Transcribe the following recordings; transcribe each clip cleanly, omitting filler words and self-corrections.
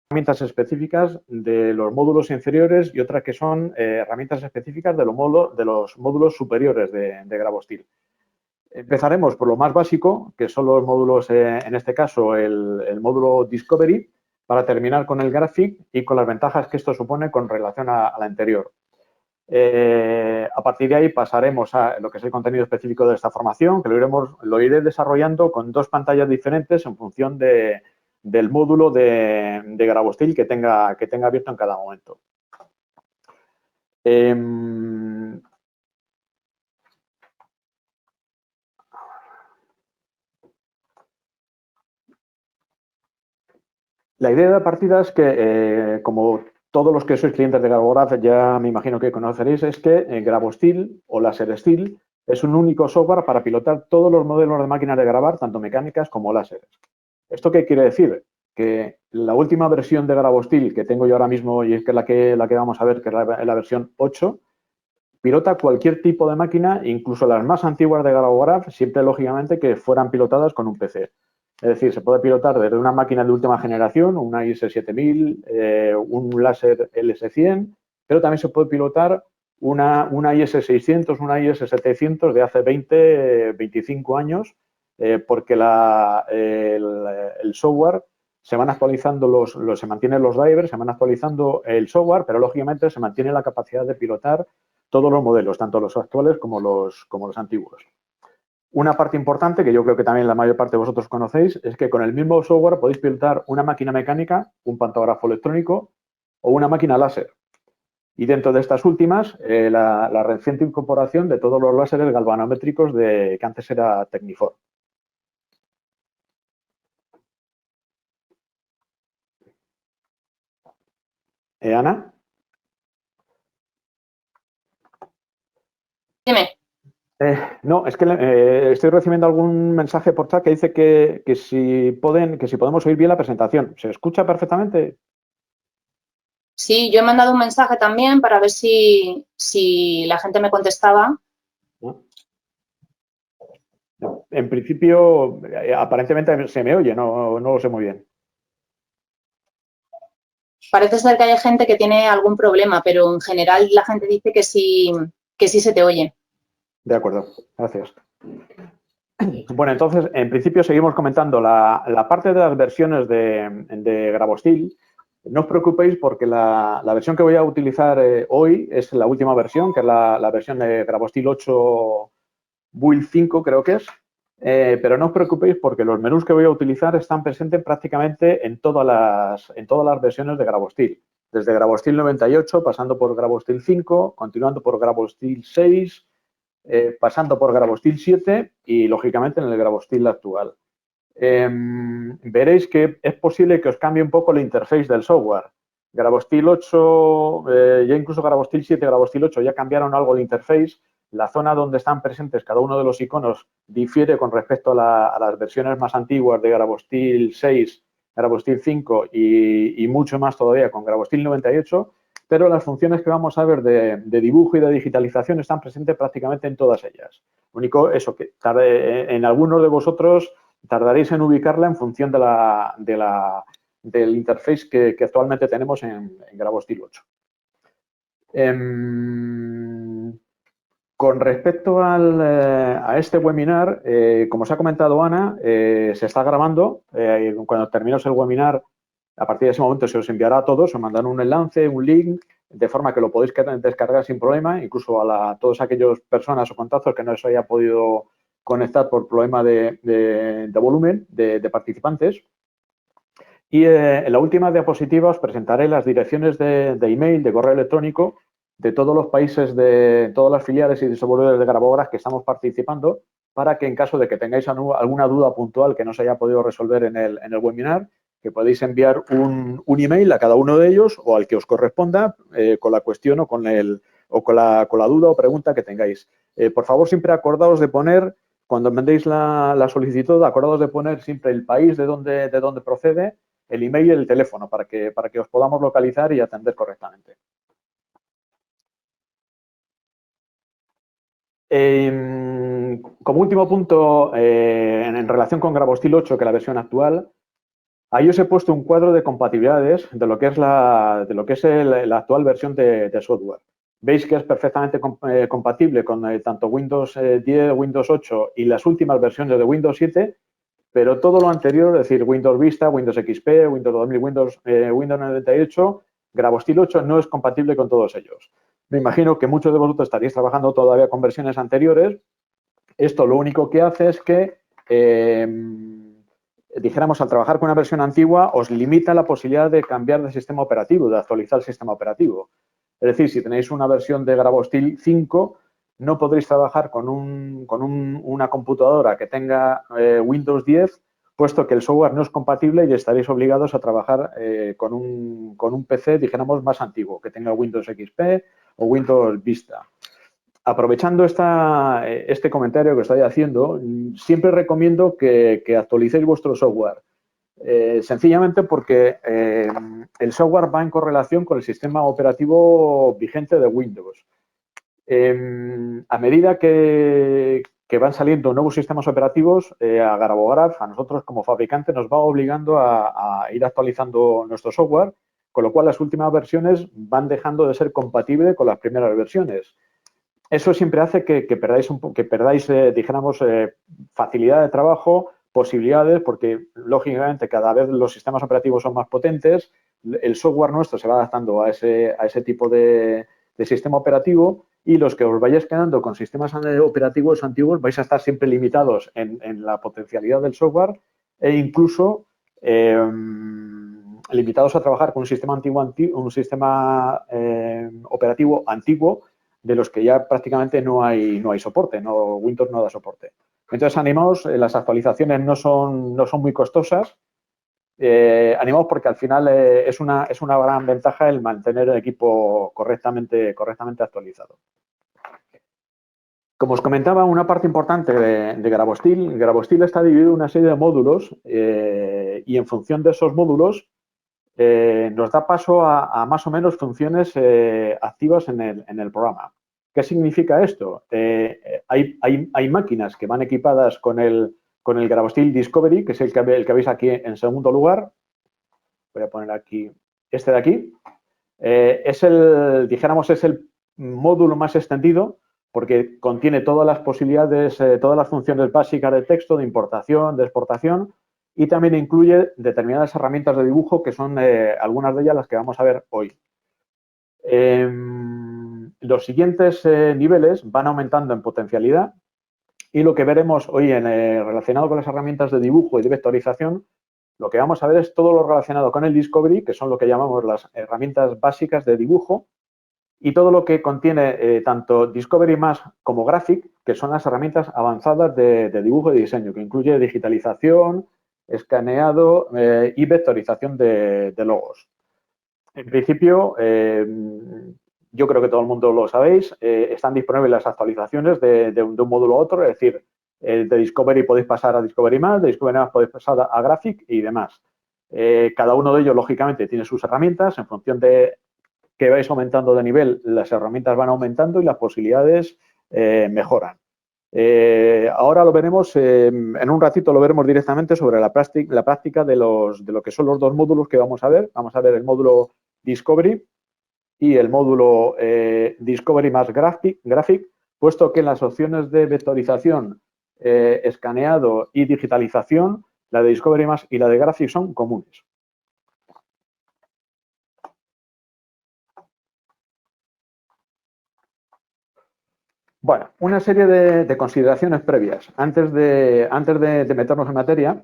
herramientas específicas de los módulos inferiores y otras que son herramientas específicas de los módulos superiores de GravoSteal. Empezaremos por lo más básico, que son los módulos, en este caso, el módulo Discovery, para terminar con el Graphic y con las ventajas que esto supone con relación a la anterior. A partir de ahí pasaremos a lo que es el contenido específico de esta formación, que lo iré desarrollando con dos pantallas diferentes en función del módulo de GravoSteal que tenga abierto en cada momento. La idea de partida es que, como todos los que sois clientes de GravoGraph ya me imagino que conoceréis, es que GravoSteal o LaserSteal es un único software para pilotar todos los modelos de máquinas de grabar, tanto mecánicas como láseres. ¿Esto qué quiere decir? Que la última versión de GravoSteal que tengo yo ahora mismo, y es que la que vamos a ver, que es la versión 8, pilota cualquier tipo de máquina, incluso las más antiguas de GravoGraph, siempre lógicamente que fueran pilotadas con un PC. Es decir, se puede pilotar desde una máquina de última generación, una IS7000, un láser LS100, pero también se puede pilotar una IS600, una IS700 de hace 20, 25 años, porque el software se van actualizando se mantienen los drivers, se van actualizando el software, pero lógicamente se mantiene la capacidad de pilotar todos los modelos, tanto los actuales como los antiguos. Una parte importante, que yo creo que también la mayor parte de vosotros conocéis, es que con el mismo software podéis pilotar una máquina mecánica, un pantógrafo electrónico o una máquina láser. Y dentro de estas últimas, la reciente incorporación de todos los láseres galvanométricos que antes era Technifor. Ana. Dime. No, es que estoy recibiendo algún mensaje por chat que dice que si podemos oír bien la presentación. ¿Se escucha perfectamente? Sí, yo he mandado un mensaje también para ver si la gente me contestaba. En principio, aparentemente se me oye, no lo sé muy bien. Parece ser que hay gente que tiene algún problema, pero en general la gente dice que sí se te oye. De acuerdo, gracias. Bueno, entonces, en principio seguimos comentando la parte de las versiones de GravoSteal. No os preocupéis porque la versión que voy a utilizar hoy es la última versión, que es la versión de GravoSteal 8 Build 5, creo que es. Pero no os preocupéis porque los menús que voy a utilizar están presentes prácticamente en todas las versiones de GravoSteal. Desde GravoSteal 98, pasando por GravoSteal 5, continuando por GravoSteal 6, pasando por GravoSteal 7 y, lógicamente, en el GravoSteal actual. Veréis que es posible que os cambie un poco la interface del software. GravoSteal 8, ya incluso GravoSteal 7 y GravoSteal 8 ya cambiaron algo la interface. La zona donde están presentes cada uno de los iconos difiere con respecto a las versiones más antiguas de GravoSteal 6, GravoSteal 5 y mucho más todavía con GravoSteal 98, pero las funciones que vamos a ver de dibujo y de digitalización están presentes prácticamente en todas ellas. Lo único, eso, que en algunos de vosotros tardaréis en ubicarla en función del interface que actualmente tenemos en GravoSteal 8. Con respecto a este webinar, como os ha comentado Ana, se está grabando. Cuando terminemos el webinar, a partir de ese momento se os enviará a todos, os mandarán un enlace, un link, de forma que lo podéis descargar sin problema, incluso a todas aquellas personas o contactos que no os haya podido conectar por problema de volumen de participantes. Y en la última diapositiva os presentaré las direcciones de email, de correo electrónico, de todos los países, de todas las filiales y distribuidores de GravoGraph que estamos participando, para que en caso de que tengáis alguna duda puntual que no se haya podido resolver en el webinar, que podéis enviar un email a cada uno de ellos o al que os corresponda con la cuestión o con la duda o pregunta que tengáis. Por favor, siempre acordaos de poner, cuando mandéis la solicitud, acordaos de poner siempre el país de donde procede, el email y el teléfono para que os podamos localizar y atender correctamente. Como último punto, en relación con GravoSteal 8, que es la versión actual, Ahí os he puesto un cuadro de compatibilidades de lo que es la actual versión de software. Veis que es perfectamente compatible con tanto Windows 10, Windows 8 y las últimas versiones de Windows 7, pero todo lo anterior, es decir, Windows Vista, Windows XP, Windows 2000, Windows 98, GravoStil 8 no es compatible con todos ellos. Me imagino que muchos de vosotros estaréis trabajando todavía con versiones anteriores. Esto lo único que hace es que, dijéramos, al trabajar con una versión antigua, os limita la posibilidad de cambiar de sistema operativo, de actualizar el sistema operativo. Es decir, si tenéis una versión de GravoStil 5, no podréis trabajar con una computadora que tenga Windows 10, puesto que el software no es compatible y estaréis obligados a trabajar con un PC, dijéramos, más antiguo, que tenga Windows XP o Windows Vista. Aprovechando este comentario que estoy haciendo, siempre recomiendo que actualicéis vuestro software. Sencillamente porque el software va en correlación con el sistema operativo vigente de Windows. A medida que van saliendo nuevos sistemas operativos, a Gravograph, a nosotros como fabricante, nos va obligando a ir actualizando nuestro software, con lo cual las últimas versiones van dejando de ser compatibles con las primeras versiones. Eso siempre hace que perdáis, dijéramos, facilidad de trabajo, posibilidades, porque lógicamente cada vez los sistemas operativos son más potentes, el software nuestro se va adaptando a ese tipo de sistema operativo y los que os vayáis quedando con sistemas operativos antiguos vais a estar siempre limitados en la potencialidad del software e incluso limitados a trabajar con un sistema operativo antiguo de los que ya prácticamente no hay soporte, Windows no da soporte. Entonces, animaos, las actualizaciones no son muy costosas. Animaos porque al final es una gran ventaja el mantener el equipo correctamente actualizado. Como os comentaba, una parte importante de GravoStil está dividido en una serie de módulos y en función de esos módulos nos da paso a más o menos funciones activas en el programa. ¿Qué significa esto? Hay máquinas que van equipadas con el GravoStil Discovery, que es el que veis aquí en segundo lugar. Voy a poner aquí este de aquí. Es el módulo más extendido porque contiene todas las posibilidades, todas las funciones básicas de texto, de importación, de exportación, y también incluye determinadas herramientas de dibujo que son algunas de ellas las que vamos a ver hoy. Los siguientes niveles van aumentando en potencialidad y lo que veremos hoy relacionado con las herramientas de dibujo y de vectorización, lo que vamos a ver es todo lo relacionado con el Discovery, que son lo que llamamos las herramientas básicas de dibujo, y todo lo que contiene tanto Discovery más como Graphic, que son las herramientas avanzadas de dibujo y diseño, que incluye digitalización, escaneado y vectorización de logos. En principio, yo creo que todo el mundo lo sabéis, están disponibles las actualizaciones de un módulo a otro, es decir, de Discovery podéis pasar a Discovery más, de Discovery más podéis pasar a Graphic y demás. Cada uno de ellos, lógicamente, tiene sus herramientas. En función de que vais aumentando de nivel, las herramientas van aumentando y las posibilidades mejoran. Ahora lo veremos, en un ratito lo veremos directamente sobre la práctica de lo que son los dos módulos que vamos a ver. Vamos a ver el módulo Discovery y el módulo Discovery más Graphic, puesto que en las opciones de vectorización, escaneado y digitalización, la de Discovery más y la de Graphic son comunes. Bueno, una serie de consideraciones previas. Antes de meternos en materia,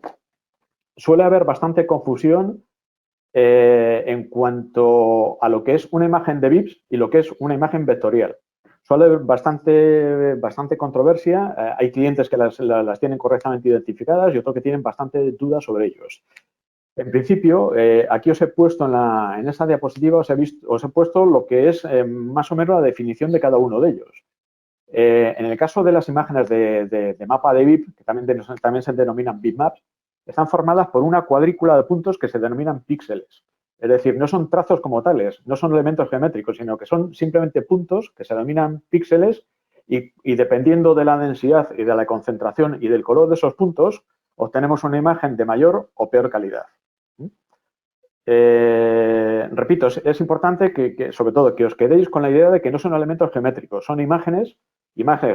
suele haber bastante confusión en cuanto a lo que es una imagen de VIPs y lo que es una imagen vectorial. Suele haber bastante controversia. Hay clientes que las tienen correctamente identificadas y otros que tienen bastante dudas sobre ellos. En principio, aquí os he puesto en esa diapositiva, os he puesto lo que es más o menos la definición de cada uno de ellos. En el caso de las imágenes de mapa de BIP, que también se denominan bitmaps, están formadas por una cuadrícula de puntos que se denominan píxeles. Es decir, no son trazos como tales, no son elementos geométricos, sino que son simplemente puntos que se denominan píxeles y dependiendo de la densidad y de la concentración y del color de esos puntos, obtenemos una imagen de mayor o peor calidad. Repito, es importante sobre todo, que os quedéis con la idea de que no son elementos geométricos, son imágenes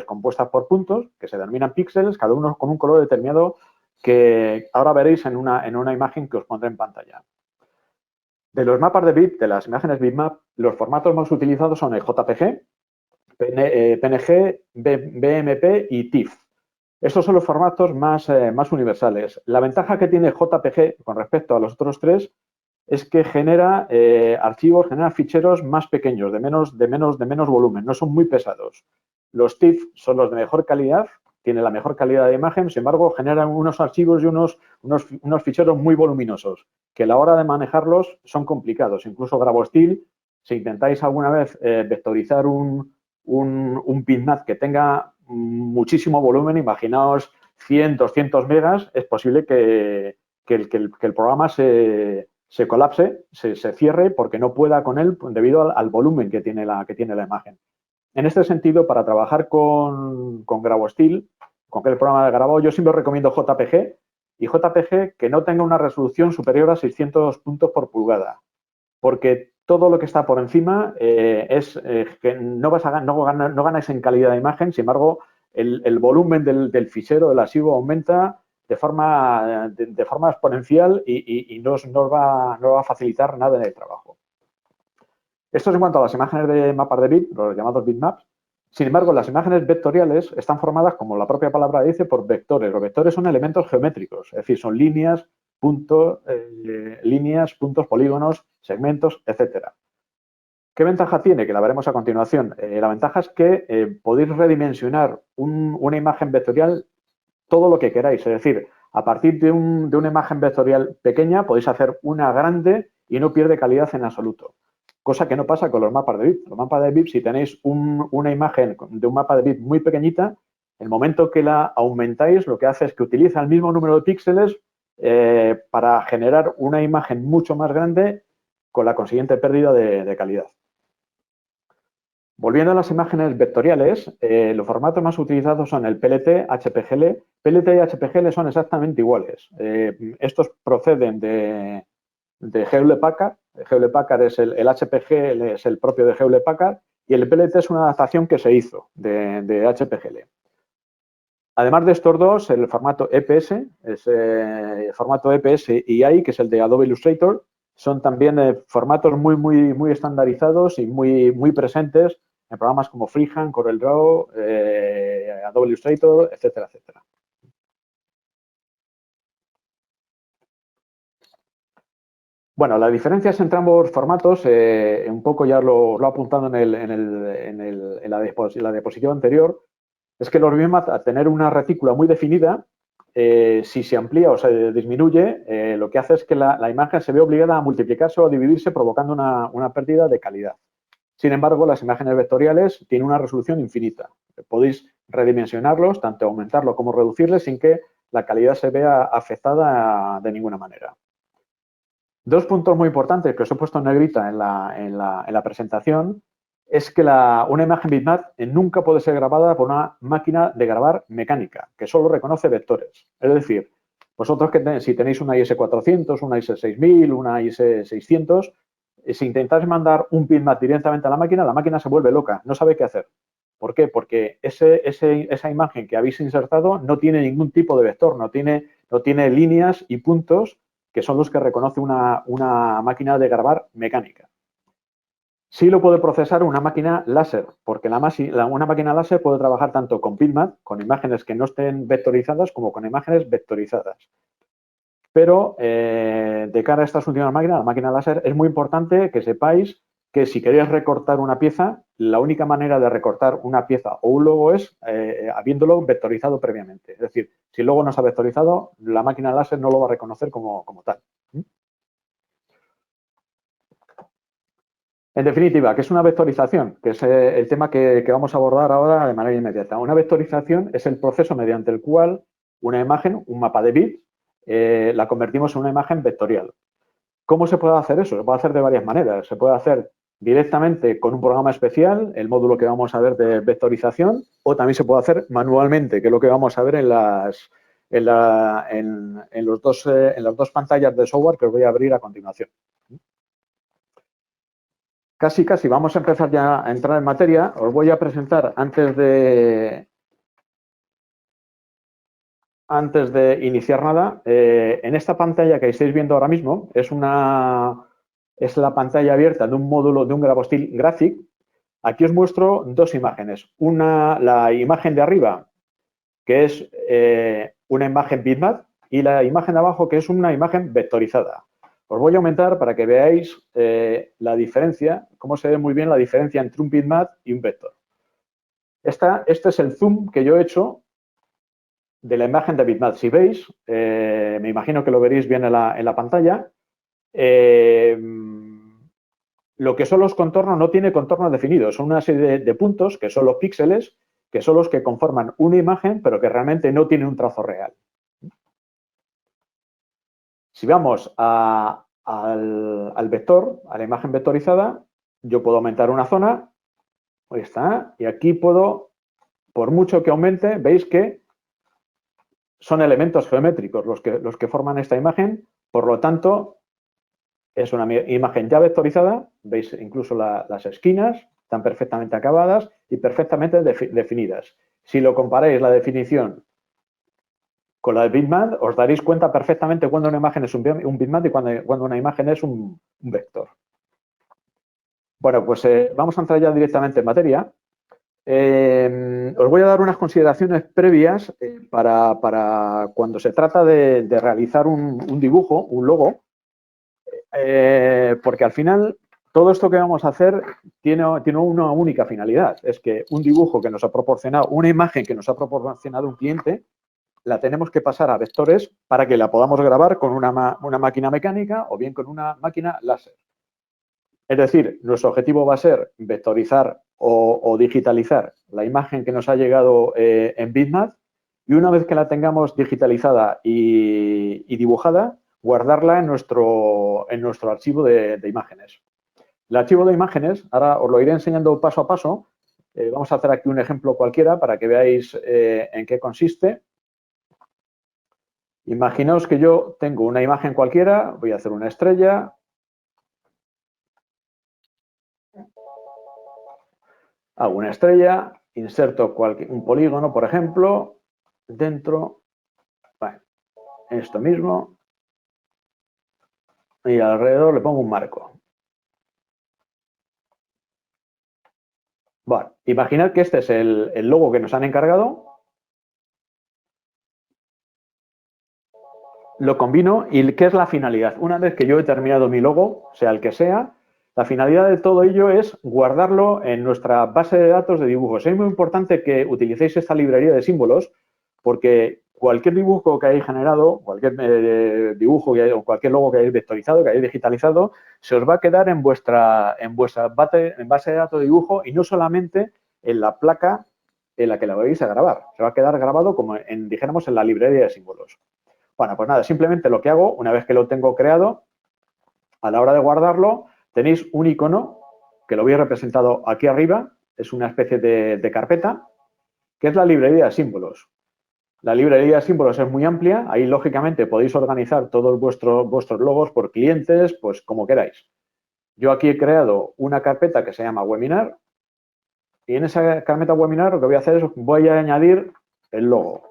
compuestas por puntos que se denominan píxeles, cada uno con un color determinado que ahora veréis en una imagen que os pondré en pantalla. De los mapas de bit, de las imágenes bitmap, los formatos más utilizados son el JPG, PNG, BMP y TIFF. Estos son los formatos más universales. La ventaja que tiene JPG con respecto a los otros tres es que genera genera ficheros más pequeños, de menos volumen, no son muy pesados. Los TIFF son los de mejor calidad, tienen la mejor calidad de imagen, sin embargo, generan unos archivos y unos ficheros muy voluminosos, que a la hora de manejarlos son complicados. Incluso GraboSteal, si intentáis alguna vez vectorizar un bitmap que tenga muchísimo volumen, imaginaos 100, 200 megas, es posible que el programa se colapse, se cierre porque no pueda con él debido al volumen que tiene la imagen. En este sentido, para trabajar con GraboSteal, con el programa de grabado, yo siempre recomiendo JPG y JPG que no tenga una resolución superior a 600 puntos por pulgada, porque todo lo que está por encima que no ganáis en calidad de imagen, sin embargo, el volumen del fichero, del archivo, aumenta de forma exponencial y no os va a facilitar nada en el trabajo. Esto es en cuanto a las imágenes de mapas de bit, los llamados bitmaps. Sin embargo, las imágenes vectoriales están formadas, como la propia palabra dice, por vectores. Los vectores son elementos geométricos, es decir, son líneas, puntos, polígonos, segmentos, etcétera. ¿Qué ventaja tiene? Que la veremos a continuación. La ventaja es que podéis redimensionar una imagen vectorial todo lo que queráis. Es decir, a partir de una imagen vectorial pequeña podéis hacer una grande y no pierde calidad en absoluto. Cosa que no pasa con los mapas de bit. Los mapas de bit, si tenéis una imagen de un mapa de bit muy pequeñita, el momento que la aumentáis, lo que hace es que utiliza el mismo número de píxeles para generar una imagen mucho más grande con la consiguiente pérdida de calidad. Volviendo a las imágenes vectoriales, los formatos más utilizados son el PLT, HPGL. PLT y HPGL son exactamente iguales. Estos proceden de Hewlett-Packard. Hewlett-Packard es el HPGL, es el propio de Hewlett-Packard, y el PLT es una adaptación que se hizo de HPGL. Además de estos dos, el formato EPS, el formato EPS y AI, que es el de Adobe Illustrator, son también formatos muy estandarizados y muy presentes en programas como Freehand, CorelDRAW, Adobe Illustrator, etcétera, etcétera. Bueno, las diferencias entre ambos formatos, un poco ya lo he apuntado en la diapositiva anterior, es que los bitmaps, al tener una retícula muy definida, si se amplía o se disminuye, lo que hace es que la imagen se ve obligada a multiplicarse o a dividirse, provocando una pérdida de calidad. Sin embargo, las imágenes vectoriales tienen una resolución infinita. Podéis redimensionarlos, tanto aumentarlos como reducirles, sin que la calidad se vea afectada de ninguna manera. Dos puntos muy importantes que os he puesto en negrita en la presentación es que una imagen bitmap nunca puede ser grabada por una máquina de grabar mecánica, que solo reconoce vectores. Es decir, vosotros si tenéis una IS400, una IS6000, una IS600, si intentáis mandar un bitmap directamente a la máquina se vuelve loca, no sabe qué hacer. ¿Por qué? Porque esa imagen que habéis insertado no tiene ningún tipo de vector, no tiene líneas y puntos que son los que reconoce una máquina de grabar mecánica. Sí lo puede procesar una máquina láser, porque una máquina láser puede trabajar tanto con bitmap, con imágenes que no estén vectorizadas, como con imágenes vectorizadas. Pero de cara a estas últimas máquinas, la máquina láser, es muy importante que sepáis que si queréis recortar una pieza, la única manera de recortar una pieza o un logo es habiéndolo vectorizado previamente. Es decir, si el logo no está vectorizado, la máquina láser no lo va a reconocer como tal. En definitiva, ¿qué es una vectorización? Que es el tema que vamos a abordar ahora de manera inmediata. Una vectorización es el proceso mediante el cual una imagen, un mapa de bits, la convertimos en una imagen vectorial. ¿Cómo se puede hacer eso? Se puede hacer de varias maneras. Se puede hacer directamente con un programa especial, el módulo que vamos a ver de vectorización, o también se puede hacer manualmente, que es lo que vamos a ver en en las dos pantallas de software que os voy a abrir a continuación. Casi vamos a empezar ya a entrar en materia. Os voy a presentar antes de iniciar nada. En esta pantalla que estáis viendo ahora mismo es la pantalla abierta de un módulo de un Gravostil Graphic. Aquí os muestro dos imágenes. La imagen de arriba, que es una imagen bitmap, y la imagen de abajo, que es una imagen vectorizada. Os voy a aumentar para que veáis la diferencia, cómo se ve muy bien la diferencia entre un bitmap y un vector. Este es el zoom que yo he hecho de la imagen de bitmap. Si veis, me imagino que lo veréis bien en la pantalla, lo que son los contornos no tiene contornos definidos, son una serie de puntos que son los píxeles, que son los que conforman una imagen, pero que realmente no tienen un trazo real. Si vamos al vector, a la imagen vectorizada, yo puedo aumentar una zona, ahí está, y aquí puedo, por mucho que aumente, veis que son elementos geométricos los que forman esta imagen, por lo tanto, es una imagen ya vectorizada, veis incluso las esquinas, están perfectamente acabadas y perfectamente definidas. Si lo comparáis la definición con la de bitmap, os daréis cuenta perfectamente cuando una imagen es un bitmap y cuando una imagen es un vector. Bueno, pues vamos a entrar ya directamente en materia. Os voy a dar unas consideraciones previas para cuando se trata de realizar un dibujo, un logo, porque al final todo esto que vamos a hacer tiene una única finalidad, es que un dibujo que nos ha proporcionado, una imagen que nos ha proporcionado un cliente, la tenemos que pasar a vectores para que la podamos grabar con una máquina mecánica o bien con una máquina láser. Es decir, nuestro objetivo va a ser vectorizar o digitalizar la imagen que nos ha llegado en bitmap y una vez que la tengamos digitalizada y dibujada, guardarla en nuestro archivo de imágenes. El archivo de imágenes, ahora os lo iré enseñando paso a paso. Vamos a hacer aquí un ejemplo cualquiera para que veáis en qué consiste. Imaginaos que yo tengo una imagen cualquiera, voy a hacer una estrella. Hago una estrella, inserto un polígono, por ejemplo, dentro, bueno, esto mismo, y alrededor le pongo un marco. Bueno, imaginad que este es el logo que nos han encargado. Lo combino y ¿qué es la finalidad? Una vez que yo he terminado mi logo, sea el que sea, la finalidad de todo ello es guardarlo en nuestra base de datos de dibujos. Es muy importante que utilicéis esta librería de símbolos porque cualquier dibujo que hayáis generado, cualquier dibujo o cualquier logo que hayáis vectorizado, que hayáis digitalizado, se os va a quedar en vuestra base de datos de dibujo y no solamente en la placa en la que la vais a grabar. Se va a quedar grabado como dijéramos en la librería de símbolos. Bueno, pues nada, simplemente lo que hago, una vez que lo tengo creado, a la hora de guardarlo, tenéis un icono que lo habéis representado aquí arriba, es una especie de carpeta, que es la librería de símbolos. La librería de símbolos es muy amplia, ahí lógicamente podéis organizar todos vuestros logos por clientes, pues como queráis. Yo aquí he creado una carpeta que se llama webinar y en esa carpeta webinar lo que voy a hacer es voy a añadir el logo.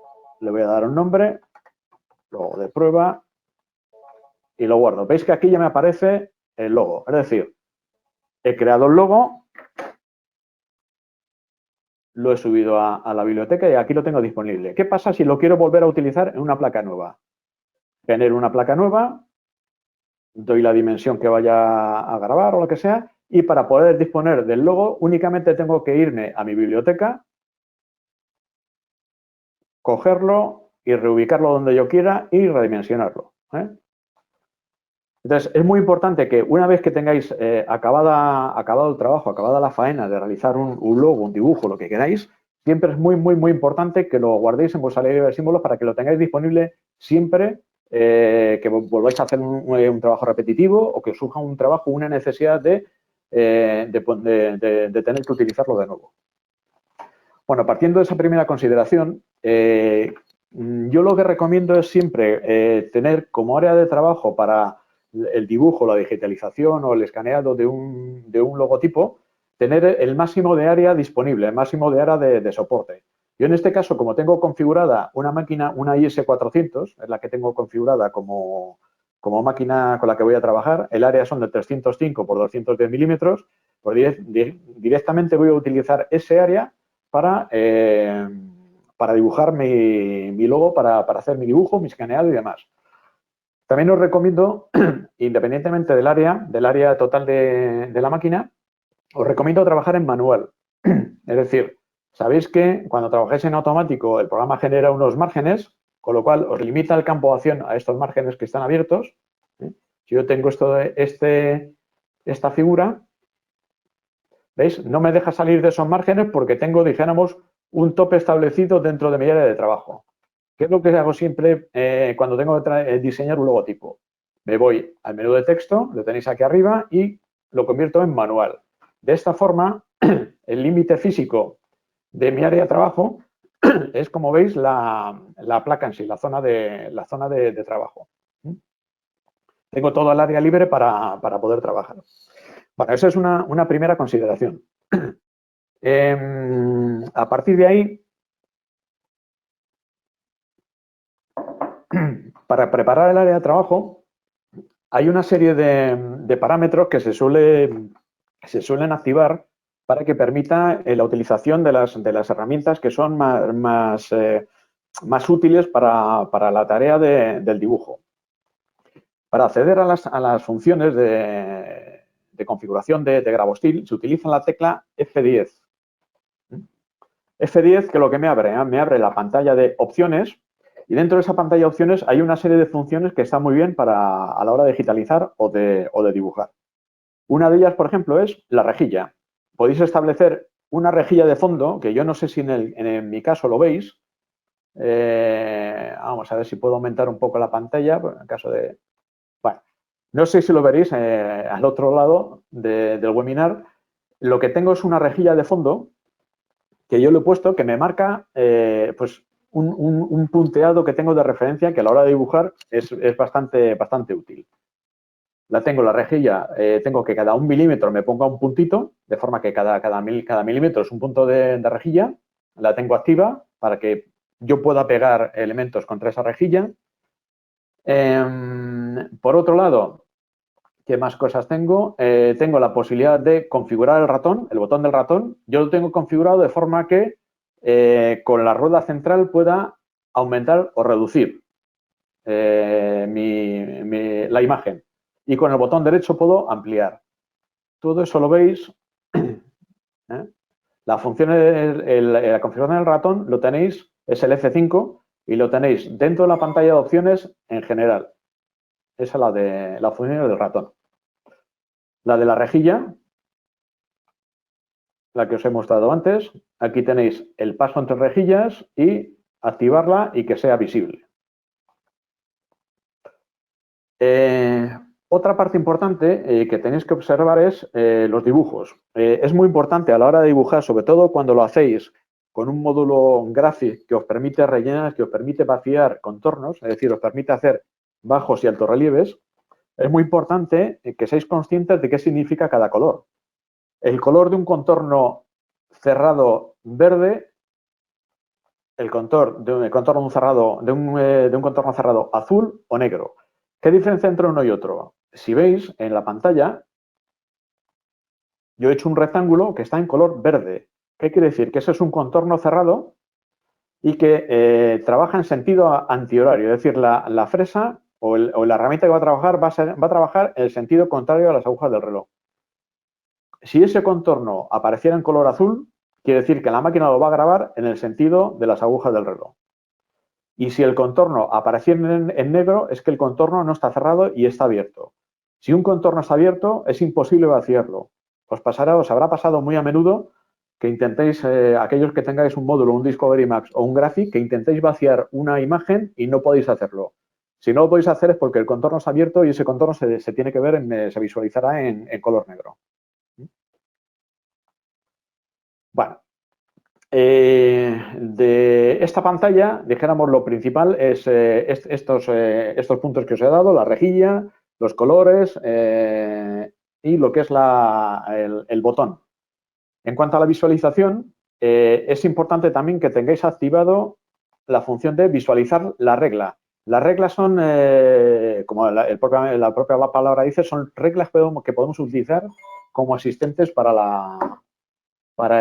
Le voy a dar un nombre, logo de prueba y lo guardo. Veis que aquí ya me aparece el logo, es decir, he creado el logo, lo he subido a la biblioteca y aquí lo tengo disponible. ¿Qué pasa si lo quiero volver a utilizar en una placa nueva? Genero una placa nueva, doy la dimensión que vaya a grabar o lo que sea y para poder disponer del logo únicamente tengo que irme a mi biblioteca, cogerlo y reubicarlo donde yo quiera y redimensionarlo. Entonces, es muy importante que una vez que tengáis acabado el trabajo, acabada la faena de realizar un logo, un dibujo, lo que queráis, siempre es muy, muy, muy importante que lo guardéis en vuestra librería de símbolos para que lo tengáis disponible siempre que volváis a hacer un trabajo repetitivo o que os surja un trabajo, una necesidad de tener que utilizarlo de nuevo. Bueno, partiendo de esa primera consideración, Yo lo que recomiendo es siempre tener como área de trabajo para el dibujo, la digitalización o el escaneado de un logotipo, tener el máximo de área disponible, el máximo de área de soporte. Yo en este caso, como tengo configurada una máquina, una IS400, es la que tengo configurada como máquina con la que voy a trabajar, el área son de 305 por 210 milímetros, pues directamente voy a utilizar ese área para dibujar mi logo, para hacer mi dibujo, mi escaneado y demás. También os recomiendo, independientemente del área total de la máquina, os recomiendo trabajar en manual. Es decir, sabéis que cuando trabajáis en automático el programa genera unos márgenes, con lo cual os limita el campo de acción a estos márgenes que están abiertos. Si yo tengo esta figura, ¿veis? No me deja salir de esos márgenes porque tengo, dijéramos, un tope establecido dentro de mi área de trabajo. ¿Qué es lo que hago siempre cuando tengo que diseñar un logotipo? Me voy al menú de texto, lo tenéis aquí arriba, y lo convierto en manual. De esta forma, el límite físico de mi área de trabajo es, como veis, la placa en sí, la zona de trabajo. Tengo toda el área libre para poder trabajar. Bueno, esa es una primera consideración. A partir de ahí, para preparar el área de trabajo, hay una serie de parámetros que se suelen activar para que permita la utilización de las herramientas que son más útiles para la tarea del dibujo. Para acceder a las funciones de configuración de Gravostil se utiliza la tecla F10. F10, que lo que me abre la pantalla de opciones, y dentro de esa pantalla de opciones hay una serie de funciones que están muy bien a la hora de digitalizar o de dibujar. Una de ellas, por ejemplo, es la rejilla. Podéis establecer una rejilla de fondo, que yo no sé si en mi caso lo veis. Vamos a ver si puedo aumentar un poco la pantalla, en el caso de... Bueno, no sé si lo veréis al otro lado del webinar. Lo que tengo es una rejilla de fondo que yo le he puesto que me marca pues un punteado que tengo de referencia que a la hora de dibujar es bastante útil. La rejilla, tengo que cada 1 milímetro me ponga un puntito, de forma que cada milímetro es un punto de rejilla. La tengo activa para que yo pueda pegar elementos contra esa rejilla. Por otro lado, ¿qué más cosas tengo? Tengo la posibilidad de configurar el ratón, el botón del ratón. Yo lo tengo configurado de forma que con la rueda central pueda aumentar o reducir la imagen. Y con el botón derecho puedo ampliar. Todo eso lo veis. La función, la configuración del ratón lo tenéis, es el F5 y lo tenéis dentro de la pantalla de opciones en general. Esa es la de la función del ratón. La de la rejilla, la que os he mostrado antes. Aquí tenéis el paso entre rejillas y activarla y que sea visible. Otra parte importante que tenéis que observar es los dibujos. Es muy importante a la hora de dibujar, sobre todo cuando lo hacéis con un módulo Graphic que os permite rellenar, que os permite vaciar contornos, es decir, os permite hacer bajos y altos relieves. Es muy importante que seáis conscientes de qué significa cada color. El color de un contorno cerrado verde, el contorno de un contorno cerrado azul o negro. ¿Qué diferencia entre uno y otro? Si veis en la pantalla, yo he hecho un rectángulo que está en color verde. ¿Qué quiere decir? Que ese es un contorno cerrado y que trabaja en sentido antihorario. Es decir, la fresa o la herramienta que va a trabajar va a trabajar en el sentido contrario a las agujas del reloj. Si ese contorno apareciera en color azul, quiere decir que la máquina lo va a grabar en el sentido de las agujas del reloj. Y si el contorno apareciera en negro, es que el contorno no está cerrado y está abierto. Si un contorno está abierto, es imposible vaciarlo. Os habrá pasado muy a menudo que intentéis, aquellos que tengáis un módulo, un Discovery Max o un Graphic, que intentéis vaciar una imagen y no podéis hacerlo. Si no lo podéis hacer es porque el contorno está abierto y ese contorno se tiene que ver, se visualizará en color negro. Bueno, De esta pantalla, dijéramos, lo principal es estos puntos que os he dado, la rejilla, los colores y lo que es el botón. En cuanto a la visualización, es importante también que tengáis activado la función de visualizar la regla. Las reglas son, como la propia palabra dice, son reglas que podemos utilizar como asistentes para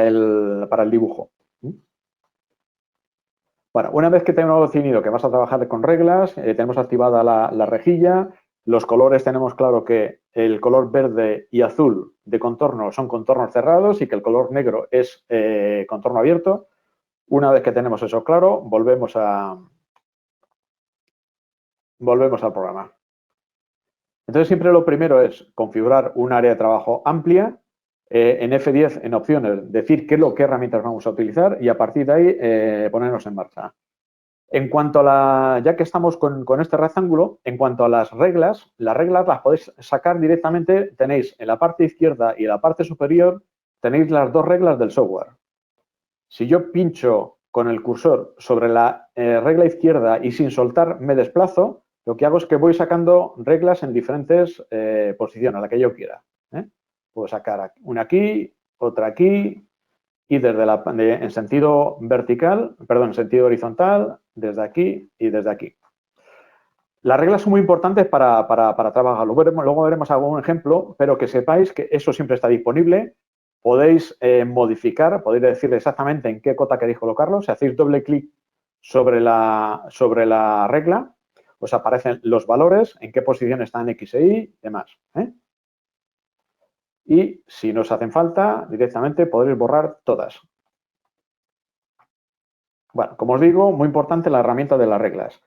el dibujo. Bueno, una vez que tenemos definido que vas a trabajar con reglas, tenemos activada la rejilla, los colores tenemos claro que el color verde y azul de contorno son contornos cerrados y que el color negro es contorno abierto. Una vez que tenemos eso claro, volvemos al programa. Entonces, siempre lo primero es configurar un área de trabajo amplia. En F10, en opciones, decir qué herramientas vamos a utilizar y a partir de ahí ponernos en marcha. En cuanto a ya que estamos con este rectángulo, en cuanto a las reglas las podéis sacar directamente, tenéis en la parte izquierda y en la parte superior, tenéis las dos reglas del software. Si yo pincho con el cursor sobre la regla izquierda y sin soltar me desplazo, lo que hago es que voy sacando reglas en diferentes posiciones, la que yo quiera. Puedo sacar una aquí, otra aquí, y en sentido vertical, perdón, en sentido horizontal, desde aquí y desde aquí. Las reglas son muy importantes para trabajar. Luego veremos algún ejemplo, pero que sepáis que eso siempre está disponible. Podéis modificar, podéis decirle exactamente en qué cota queréis colocarlo. Si hacéis doble clic sobre la regla, os aparecen los valores, en qué posición están X e Y, demás. Y si nos hacen falta, directamente podréis borrar todas. Bueno, como os digo, muy importante la herramienta de las reglas.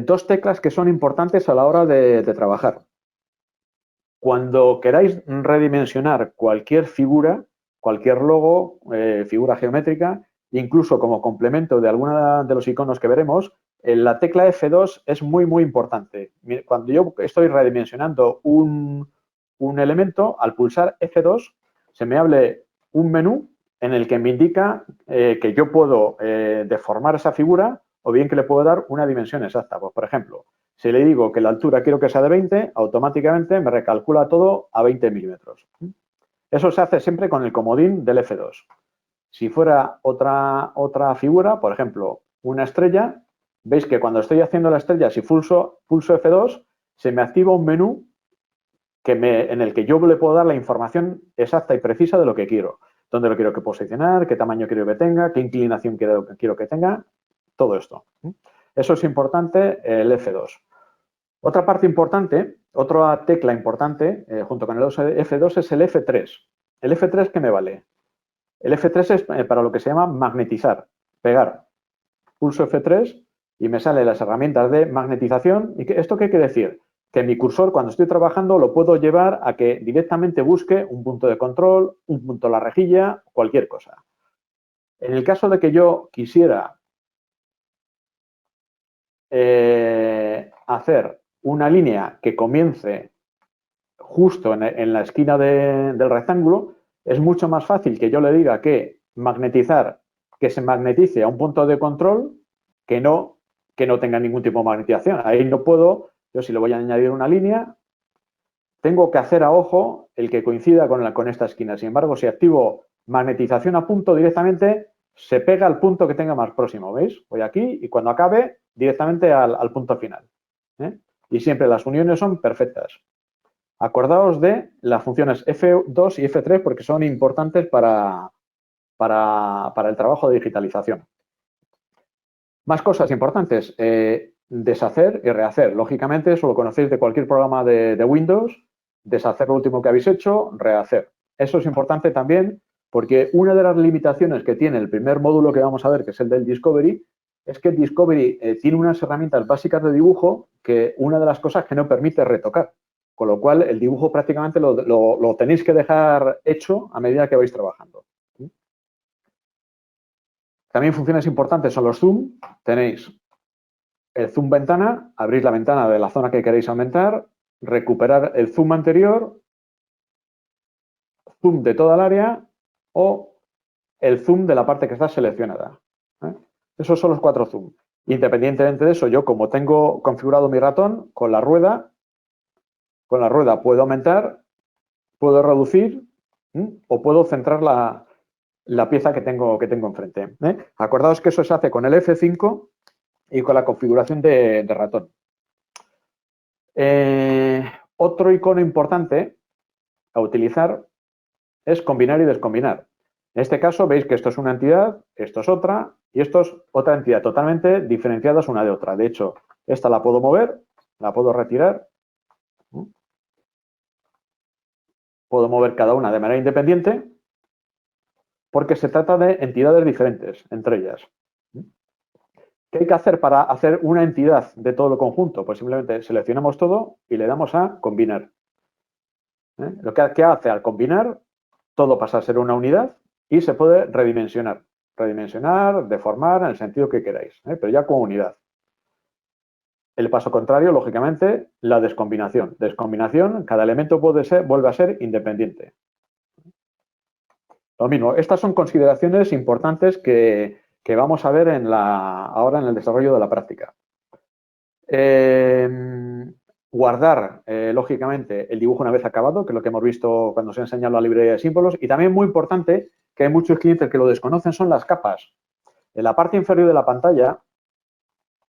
Dos teclas que son importantes a la hora de trabajar. Cuando queráis redimensionar cualquier figura, cualquier logo, figura geométrica, incluso como complemento de alguno de los iconos que veremos, la tecla F2 es muy, muy importante. Cuando yo estoy redimensionando un elemento, al pulsar F2 se me abre un menú en el que me indica que yo puedo deformar esa figura o bien que le puedo dar una dimensión exacta. Pues, por ejemplo, si le digo que la altura quiero que sea de 20, automáticamente me recalcula todo a 20 milímetros. Eso se hace siempre con el comodín del F2. Si fuera otra figura, por ejemplo, una estrella, veis que cuando estoy haciendo la estrella, si pulso F2, se me activa un menú en el que yo le puedo dar la información exacta y precisa de lo que quiero. Dónde lo quiero que posicionar, qué tamaño quiero que tenga, qué inclinación quiero que tenga, todo esto. Eso es importante, el F2. Otra parte importante, otra tecla importante, junto con el F2, es el F3. ¿El F3 qué me vale? El F3 es para lo que se llama magnetizar, pegar. Pulso F3 y me salen las herramientas de magnetización. ¿Y esto qué quiere decir? Que mi cursor, cuando estoy trabajando, lo puedo llevar a que directamente busque un punto de control, un punto de la rejilla, cualquier cosa. En el caso de que yo quisiera hacer una línea que comience justo en la esquina del rectángulo, es mucho más fácil que yo le diga que magnetizar, que se magnetice a un punto de control que no tenga ningún tipo de magnetización. Ahí no puedo, yo si le voy a añadir una línea, tengo que hacer a ojo el que coincida con esta esquina. Sin embargo, si activo magnetización a punto directamente, se pega al punto que tenga más próximo, ¿veis? Voy aquí y cuando acabe, directamente al punto final. Y siempre las uniones son perfectas. Acordaos de las funciones F2 y F3 porque son importantes para el trabajo de digitalización. Más cosas importantes. Deshacer y rehacer. Lógicamente, eso lo conocéis de cualquier programa de Windows. Deshacer lo último que habéis hecho, rehacer. Eso es importante también porque una de las limitaciones que tiene el primer módulo que vamos a ver, que es el del Discovery, es que el Discovery tiene unas herramientas básicas de dibujo que una de las cosas que no permite retocar. Con lo cual, el dibujo prácticamente lo tenéis que dejar hecho a medida que vais trabajando. También funciones importantes son los zoom. Tenéis el zoom ventana, abrís la ventana de la zona que queréis aumentar, recuperar el zoom anterior, zoom de toda el área o el zoom de la parte que está seleccionada. Esos son los 4 zoom. Independientemente de eso, yo como tengo configurado mi ratón, con la rueda puedo aumentar, puedo reducir o puedo centrar la pieza que tengo enfrente. Acordaos que eso se hace con el F5 y con la configuración de ratón. Otro icono importante a utilizar es combinar y descombinar. En este caso veis que esto es una entidad, esto es otra y esto es otra entidad totalmente diferenciadas una de otra. De hecho, esta la puedo mover, la puedo retirar. Puedo mover cada una de manera independiente porque se trata de entidades diferentes entre ellas. ¿Qué hay que hacer para hacer una entidad de todo el conjunto? Pues simplemente seleccionamos todo y le damos a combinar. Lo que hace al combinar, todo pasa a ser una unidad y se puede redimensionar. Redimensionar, deformar, en el sentido que queráis, pero ya como unidad. El paso contrario, lógicamente, la descombinación. Descombinación, cada elemento vuelve a ser independiente. Lo mismo, estas son consideraciones importantes que vamos a ver ahora en el desarrollo de la práctica. Guardar, lógicamente, el dibujo una vez acabado, que es lo que hemos visto cuando se ha enseñado la librería de símbolos. Y también muy importante, que hay muchos clientes que lo desconocen, son las capas. En la parte inferior de la pantalla,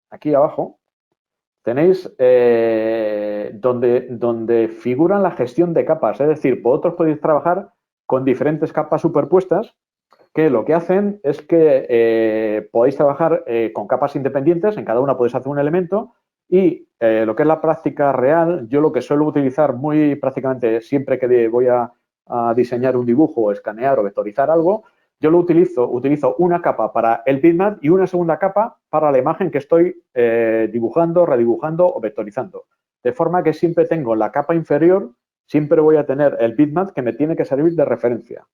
aquí abajo, tenéis donde figuran la gestión de capas. Es decir, vosotros podéis trabajar con diferentes capas superpuestas que lo que hacen es que podéis trabajar con capas independientes, en cada una podéis hacer un elemento y lo que es la práctica real, yo lo que suelo utilizar muy prácticamente siempre que voy a diseñar un dibujo o escanear o vectorizar algo, yo lo utilizo una capa para el bitmap y una segunda capa para la imagen que estoy dibujando, redibujando o vectorizando. De forma que siempre tengo la capa inferior, siempre voy a tener el bitmap que me tiene que servir de referencia.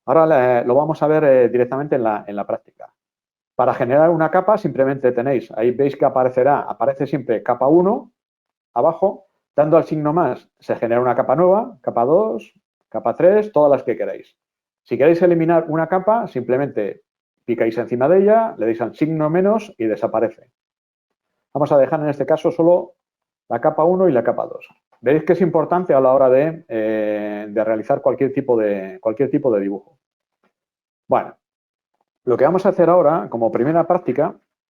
Ahora lo vamos a ver directamente en la práctica. Para generar una capa simplemente tenéis, ahí veis que aparece siempre capa 1 abajo, dando al signo más se genera una capa nueva, capa 2, capa 3, todas las que queráis. Si queréis eliminar una capa, simplemente picáis encima de ella, le dais al signo menos y desaparece. Vamos a dejar en este caso solo la capa 1 y la capa 2. Veréis que es importante a la hora de realizar cualquier tipo de dibujo. Bueno, lo que vamos a hacer ahora, como primera práctica,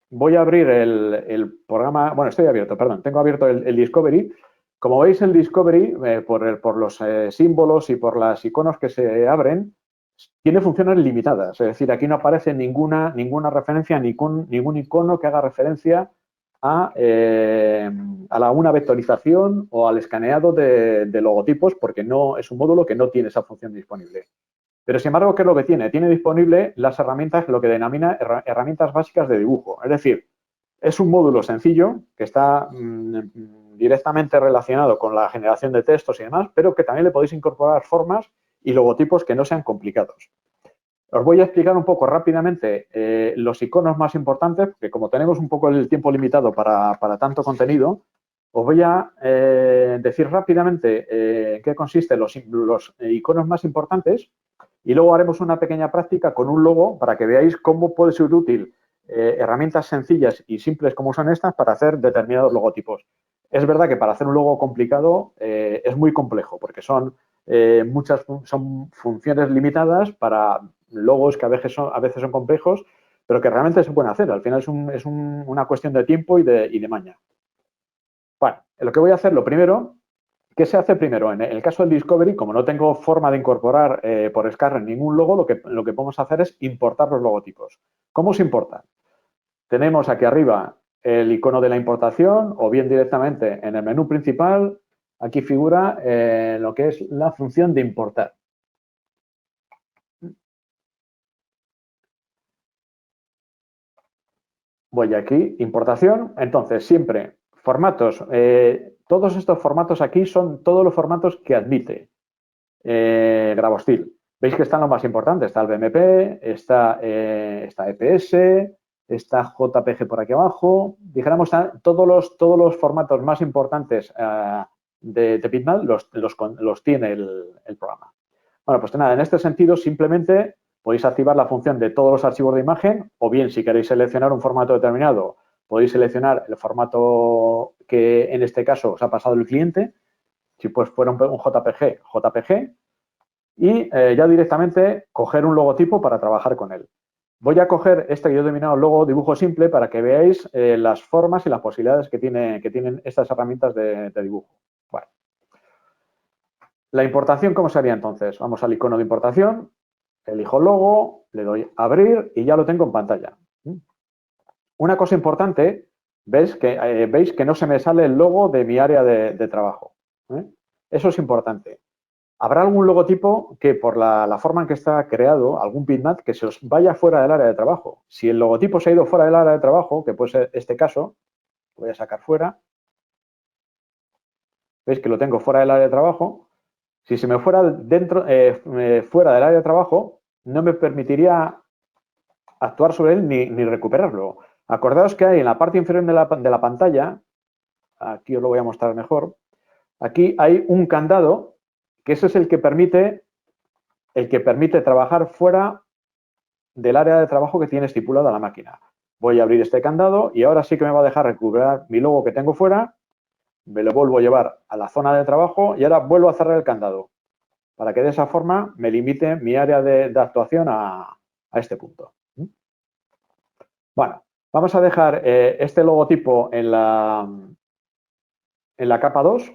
voy a abrir el programa, bueno, estoy abierto, perdón, tengo abierto el Discovery. Como veis, el Discovery, por los símbolos y por las iconos que se abren, tiene funciones limitadas. Es decir, aquí no aparece ninguna referencia, ningún icono que haga referencia a una vectorización o al escaneado de logotipos, porque no es un módulo que no tiene esa función disponible. Pero, sin embargo, ¿qué es lo que tiene? Tiene disponible las herramientas, lo que denomina herramientas básicas de dibujo. Es decir, es un módulo sencillo que está directamente relacionado con la generación de textos y demás, pero que también le podéis incorporar formas y logotipos que no sean complicados. Os voy a explicar un poco rápidamente los iconos más importantes, porque como tenemos un poco el tiempo limitado para tanto contenido, os voy a decir rápidamente en qué consisten los iconos más importantes y luego haremos una pequeña práctica con un logo para que veáis cómo puede ser útil herramientas sencillas y simples como son estas para hacer determinados logotipos. Es verdad que para hacer un logo complicado es muy complejo porque son funciones limitadas para logos que a veces son complejos, pero que realmente se pueden hacer. Al final es una cuestión de tiempo y de maña. Bueno, lo que voy a hacer, lo primero, ¿qué se hace primero? En el caso del Discovery, como no tengo forma de incorporar por Skarner ningún logo, lo que podemos hacer es importar los logotipos. ¿Cómo se importan? Tenemos aquí arriba el icono de la importación o bien directamente en el menú principal, aquí figura lo que es la función de importar. Voy aquí, importación, entonces siempre formatos, todos estos formatos aquí son todos los formatos que admite Gravostil. Veis que están los más importantes, está el BMP, está EPS, está JPG por aquí abajo, dijéramos todos los formatos más importantes de bitmap los tiene el programa. Bueno, pues nada, en este sentido simplemente podéis activar la función de todos los archivos de imagen, o bien si queréis seleccionar un formato determinado, podéis seleccionar el formato que en este caso os ha pasado el cliente. Si pues fuera un JPG, JPG, y ya directamente coger un logotipo para trabajar con él. Voy a coger este que yo he denominado logo dibujo simple para que veáis las formas y las posibilidades que tienen estas herramientas de dibujo. Bueno. La importación, ¿cómo sería entonces? Vamos al icono de importación, elijo logo, le doy a abrir y ya lo tengo en pantalla. Una cosa importante, veis que no se me sale el logo de mi área de trabajo. Eso es importante. Habrá algún logotipo que por la forma en que está creado, algún bitmap, que se os vaya fuera del área de trabajo. Si el logotipo se ha ido fuera del área de trabajo, que puede ser este caso, voy a sacar fuera. Veis que lo tengo fuera del área de trabajo. Si se me fuera fuera del área de trabajo, no me permitiría actuar sobre él ni recuperarlo. Acordaos que hay en la parte inferior de la pantalla, aquí os lo voy a mostrar mejor, aquí hay un candado, que ese es el que permite trabajar fuera del área de trabajo que tiene estipulada la máquina. Voy a abrir este candado y ahora sí que me va a dejar recuperar mi logo que tengo fuera, me lo vuelvo a llevar a la zona de trabajo y ahora vuelvo a cerrar el candado, para que de esa forma me limite mi área de actuación a este punto. Bueno, vamos a dejar este logotipo en la capa 2.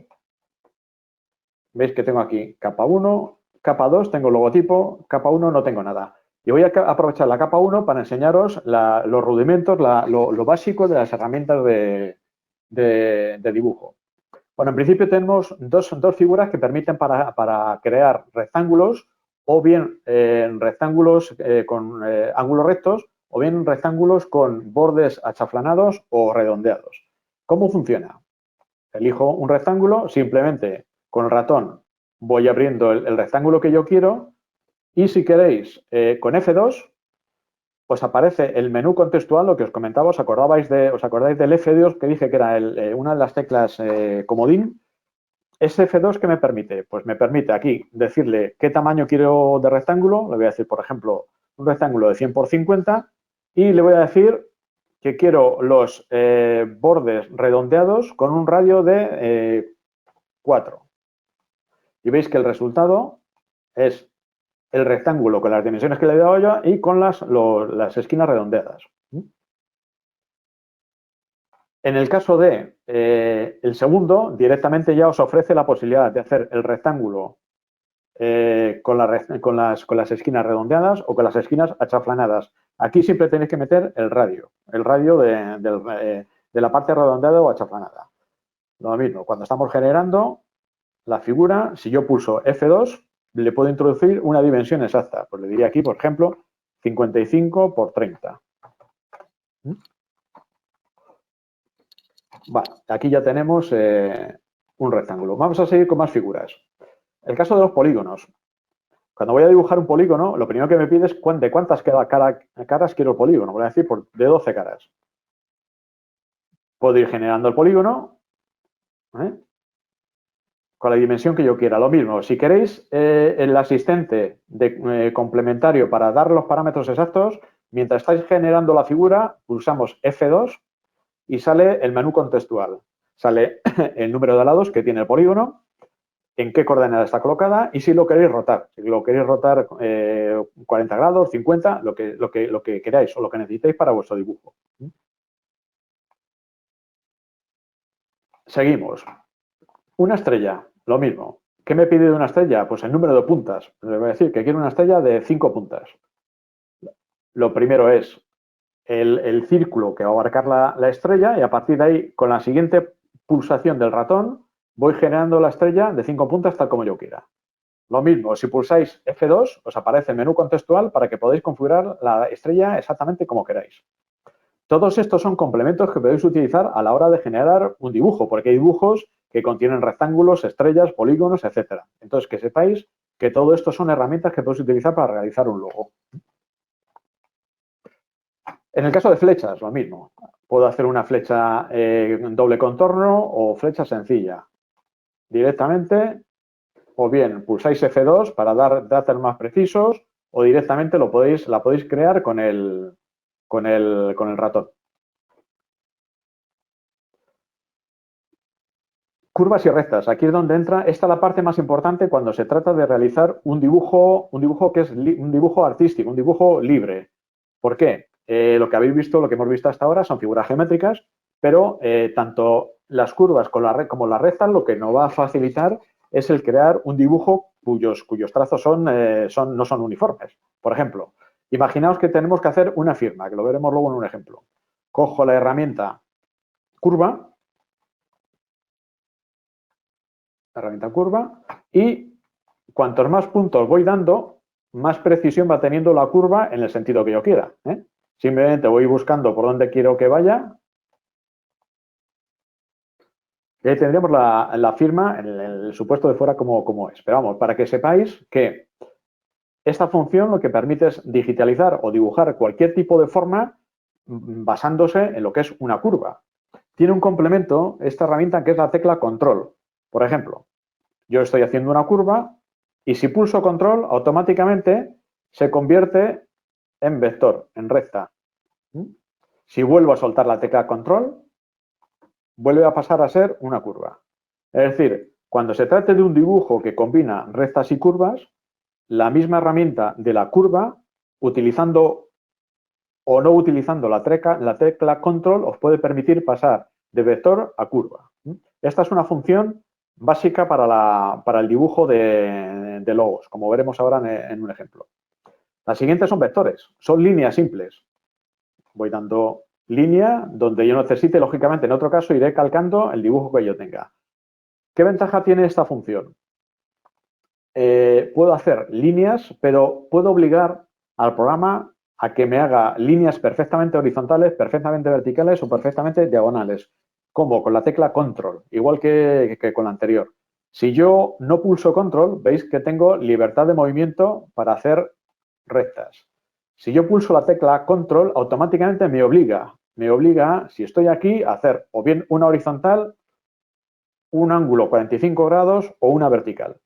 Veis que tengo aquí capa 1, capa 2 tengo logotipo, capa 1 no tengo nada. Y voy a aprovechar la capa 1 para enseñaros los rudimentos, lo básico de las herramientas de dibujo. Bueno, en principio tenemos dos figuras que permiten para crear rectángulos o bien rectángulos con ángulos rectos o bien rectángulos con bordes achaflanados o redondeados. ¿Cómo funciona? Elijo un rectángulo, simplemente con el ratón voy abriendo el rectángulo que yo quiero y si queréis con F2 os aparece el menú contextual, lo que os comentaba, ¿os acordáis del F2 que dije que era una de las teclas comodín? ¿Ese F2 qué me permite? Pues me permite aquí decirle qué tamaño quiero de rectángulo. Le voy a decir, por ejemplo, un rectángulo de 100 por 50 y le voy a decir que quiero los bordes redondeados con un radio de 4. Y veis que el resultado es el rectángulo con las dimensiones que le he dado yo y con las esquinas redondeadas. En el caso de el segundo, directamente ya os ofrece la posibilidad de hacer el rectángulo con las esquinas redondeadas o con las esquinas achaflanadas. Aquí siempre tenéis que meter el radio de la parte redondeada o achaflanada. Lo mismo, cuando estamos generando la figura, si yo pulso F2, le puedo introducir una dimensión exacta. Pues le diría aquí, por ejemplo, 55 por 30. Bueno, aquí ya tenemos un rectángulo. Vamos a seguir con más figuras. El caso de los polígonos. Cuando voy a dibujar un polígono, lo primero que me pide es de cuántas caras quiero el polígono. Voy a decir de 12 caras. Puedo ir generando el polígono con la dimensión que yo quiera. Lo mismo, si queréis el asistente complementario para dar los parámetros exactos, mientras estáis generando la figura, pulsamos F2 y sale el menú contextual. Sale el número de lados que tiene el polígono, en qué coordenada está colocada y si lo queréis rotar. Si lo queréis rotar 40 grados, 50, lo que queráis o lo que necesitéis para vuestro dibujo. Seguimos. Una estrella, lo mismo. ¿Qué me pide de una estrella? Pues el número de puntas. Le voy a decir que quiero una estrella de 5 puntas. Lo primero es el círculo que va a abarcar la estrella y a partir de ahí, con la siguiente pulsación del ratón, voy generando la estrella de 5 puntas tal como yo quiera. Lo mismo, si pulsáis F2, os aparece el menú contextual para que podáis configurar la estrella exactamente como queráis. Todos estos son complementos que podéis utilizar a la hora de generar un dibujo, porque hay dibujos que contienen rectángulos, estrellas, polígonos, etc. Entonces, que sepáis que todo esto son herramientas que podéis utilizar para realizar un logo. En el caso de flechas, lo mismo. Puedo hacer una flecha doble contorno o flecha sencilla. Directamente, o bien pulsáis F2 para dar datos más precisos, o directamente la podéis crear con el ratón. Curvas y rectas. Aquí es donde entra, esta es la parte más importante cuando se trata de realizar un dibujo que es un dibujo artístico, un dibujo libre. ¿Por qué? Lo que habéis visto, lo que hemos visto hasta ahora son figuras geométricas, pero tanto las curvas como las rectas lo que nos va a facilitar es el crear un dibujo cuyos trazos no son uniformes. Por ejemplo, imaginaos que tenemos que hacer una firma, que lo veremos luego en un ejemplo. Cojo la herramienta curva, y cuantos más puntos voy dando, más precisión va teniendo la curva en el sentido que yo quiera. Simplemente voy buscando por dónde quiero que vaya. Y ahí tendríamos la firma en el supuesto de fuera como es. Pero vamos, para que sepáis que esta función lo que permite es digitalizar o dibujar cualquier tipo de forma basándose en lo que es una curva. Tiene un complemento esta herramienta que es la tecla control. Por ejemplo, yo estoy haciendo una curva y si pulso control, automáticamente se convierte en vector, en recta. Si vuelvo a soltar la tecla control, vuelve a pasar a ser una curva. Es decir, cuando se trate de un dibujo que combina rectas y curvas, la misma herramienta de la curva, utilizando o no utilizando la tecla control, os puede permitir pasar de vector a curva. Esta es una función básica para el dibujo de logos, como veremos ahora en un ejemplo. Las siguientes son vectores, son líneas simples. Voy dando línea donde yo necesite, lógicamente, en otro caso iré calcando el dibujo que yo tenga. ¿Qué ventaja tiene esta función? Puedo hacer líneas, pero puedo obligar al programa a que me haga líneas perfectamente horizontales, perfectamente verticales o perfectamente diagonales, como con la tecla control, igual que con la anterior. Si yo no pulso control, veis que tengo libertad de movimiento para hacer rectas. Si yo pulso la tecla control, automáticamente me obliga, si estoy aquí, a hacer o bien una horizontal, un ángulo 45 grados o una vertical.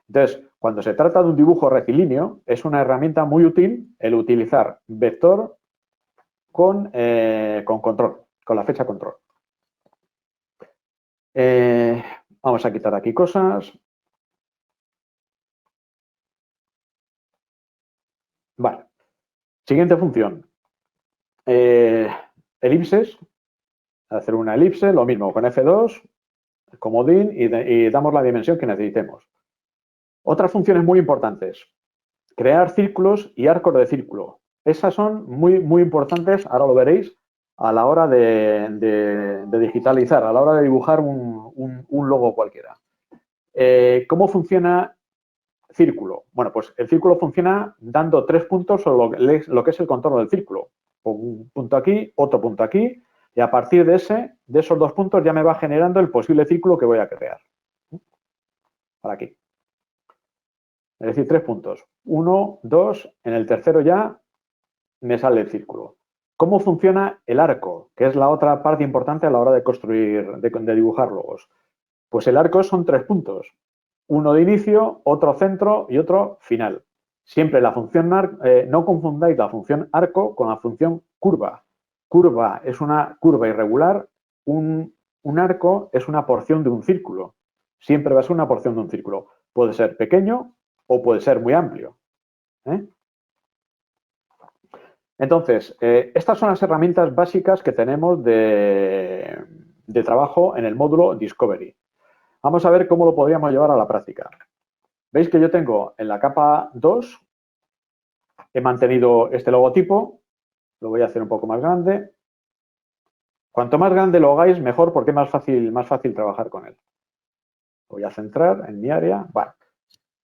Entonces, cuando se trata de un dibujo rectilíneo, es una herramienta muy útil el utilizar vector con control, con la flecha control. Vamos a quitar aquí cosas. Vale. Siguiente función. Elipses. Hacer una elipse, lo mismo con F2, comodín y damos la dimensión que necesitemos. Otras funciones muy importantes. Crear círculos y arcos de círculo. Esas son muy importantes, ahora lo veréis, a la hora de digitalizar, a la hora de dibujar un logo cualquiera. ¿Cómo funciona círculo? Bueno, pues el círculo funciona dando 3 puntos sobre lo que es el contorno del círculo. Un punto aquí, otro punto aquí, y a partir de esos 2 puntos ya me va generando el posible círculo que voy a crear. Para aquí. Es decir, 3 puntos. 1, 2, en el tercero ya me sale el círculo. ¿Cómo funciona el arco? Que es la otra parte importante a la hora de construir, de dibujar logos. Pues el arco son 3 puntos. Uno de inicio, otro centro y otro final. Siempre la función no confundáis la función arco con la función curva. Curva es una curva irregular, un arco es una porción de un círculo. Siempre va a ser una porción de un círculo. Puede ser pequeño o puede ser muy amplio. Entonces, estas son las herramientas básicas que tenemos de trabajo en el módulo Discovery. Vamos a ver cómo lo podríamos llevar a la práctica. Veis que yo tengo en la capa 2, he mantenido este logotipo, lo voy a hacer un poco más grande. Cuanto más grande lo hagáis, mejor, porque es más fácil trabajar con él. Voy a centrar en mi área. Vale.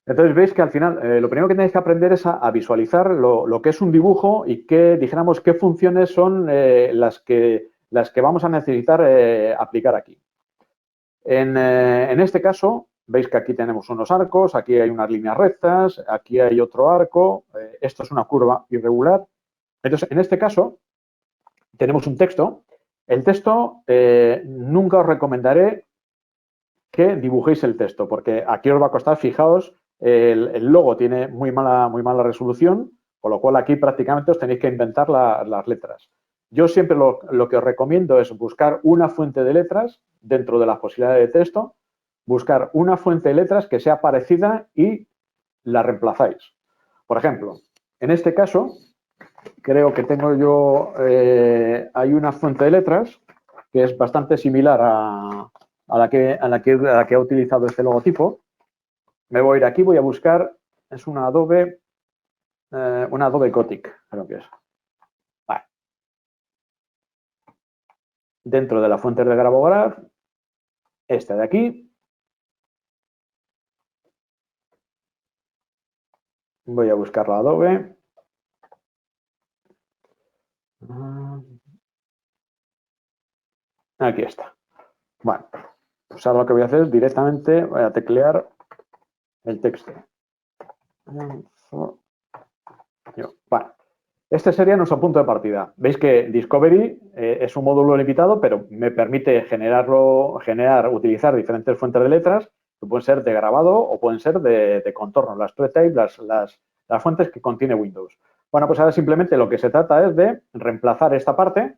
Entonces veis que al final lo primero que tenéis que aprender es a visualizar lo que es un dibujo y dijéramos, qué funciones son las que vamos a necesitar aplicar aquí. En este caso, veis que aquí tenemos unos arcos, aquí hay unas líneas rectas, aquí hay otro arco, esto es una curva irregular. Entonces, en este caso, tenemos un texto. El texto, nunca os recomendaré que dibujéis el texto, porque aquí os va a costar, fijaos, el logo tiene muy mala resolución, con lo cual aquí prácticamente os tenéis que inventar las letras. Yo siempre lo que os recomiendo es buscar una fuente de letras dentro de las posibilidades de texto, buscar una fuente de letras que sea parecida y la reemplazáis. Por ejemplo, en este caso, creo que tengo yo, hay una fuente de letras que es bastante similar a la que ha utilizado este logotipo. Me voy a ir aquí, voy a buscar, es una Adobe Gothic, creo que es. Vale. Dentro de la fuente de Grabograph, esta de aquí. Voy a buscar la Adobe. Aquí está. Bueno, pues ahora lo que voy a hacer es directamente voy a teclear el texto. Bueno, este sería nuestro punto de partida. Veis que Discovery es un módulo limitado, pero me permite utilizar diferentes fuentes de letras que pueden ser de grabado o pueden ser de contorno, las TrueType, las fuentes que contiene Windows. Bueno, pues ahora simplemente lo que se trata es de reemplazar esta parte.